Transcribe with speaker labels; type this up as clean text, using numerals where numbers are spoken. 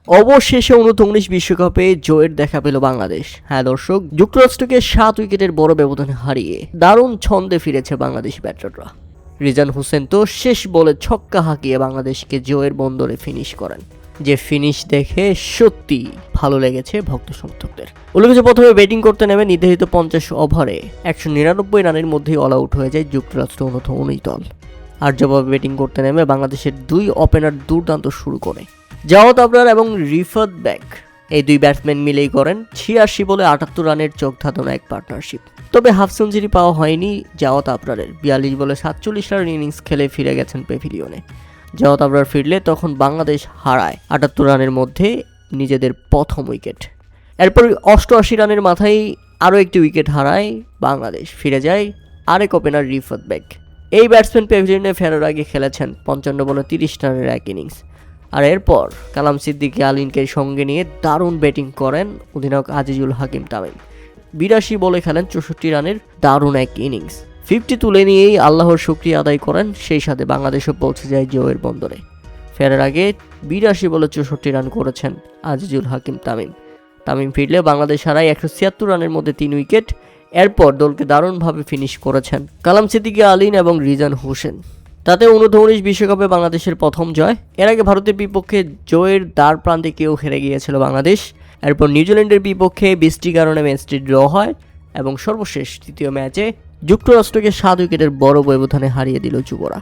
Speaker 1: অবশেষে U19 বিশ্বকাপে জয়ের দেখা পেল বাংলাদেশ। হ্যাঁ দর্শক, যুক্তরাষ্ট্রকে 7 উইকেটের বড় ব্যবধানে হারিয়ে দারুণ ছন্দে ফিরেছে বাংলাদেশি ব্যাটাররা। রিজান হোসেন তো শেষ বলে ছক্কা হাঁকিয়ে বাংলাদেশকে জয়ের বন্দরে ফিনিশ করেন, যে ফিনিশ দেখে সত্যি ভালো লেগেছে ভক্ত সমর্থকদের। উল্লেখ্য, প্রথমে ব্যাটিং করতে নেমে নির্ধারিত 50 ওভারে 199 রানের মধ্যেই অল আউট হয়ে যায় যুক্তরাষ্ট্র U19 দল। আর জবাবে ব্যাটিং করতে নেমে বাংলাদেশের দুই ওপেনার দুর্দান্ত শুরু করে। জাওয়াদ আবরার এবং রিফাত বেগ, এই দুই ব্যাটসম্যান মিলেই করেন 86 বলে 78 রানের চোখ ধাঁধানো এক পার্টনারশিপ। তবে হাফ সেঞ্চুরি পাওয়া হয়নি জাওয়াদ আবরারের। 42 বলে 47 রান ইনিংস খেলে ফিরে গেছেন প্যাভিলিয়নে। জাওয়াদ আবরার ফিরলে তখন বাংলাদেশ হারায় 78 রানের মধ্যে নিজেদের প্রথম উইকেট। এরপর 88 রানের মাথায় আরও একটি উইকেট হারায় বাংলাদেশ, ফিরে যায় আরেক ওপেনার রিফাত বেগ। এই ব্যাটসম্যান প্যাভিলিয়নে ফেরার আগে খেলেছেন 55 বলে 30 রানের এক ইনিংস। আর এরপর কালাম সিদ্দিকী আলীনকে সঙ্গে নিয়ে দারুণ ব্যাটিং করেন অধিনায়ক আজিজুল হাকিম তামিম। 82 বলে খেলেন 64 রানের দারুণ এক ইনিংস। 50 তুলে নিয়েই আল্লাহর শুকরিয়া আদায় করেন, সেই সাথে বাংলাদেশও পৌঁছে যায় জয়ের বন্দরে। ফেরার আগে 82 বলে 64 রান করেছেন আজিজুল হাকিম তামিম। তামিম ফিরলে বাংলাদেশ হারায় 176 রানের মধ্যে 3 উইকেট। এরপর দলকে দারুণভাবে ফিনিশ করেছেন কালাম সিদ্দিকী আলীন এবং রিজান হোসেন। তাতে U19 বিশ্বকাপে বাংলাদেশের প্রথম জয়। এর আগে ভারতের বিপক্ষে জয়ের দ্বার প্রান্তে কেউ হেরে গিয়েছিল বাংলাদেশ। এরপর নিউজিল্যান্ডের বিপক্ষে 20টি কারণে ম্যাচটি ড্র হয় এবং সর্বশেষ তৃতীয় ম্যাচে যুক্তরাষ্ট্রকে 7 উইকেটের বড় ব্যবধানে হারিয়ে দিল যুবরা।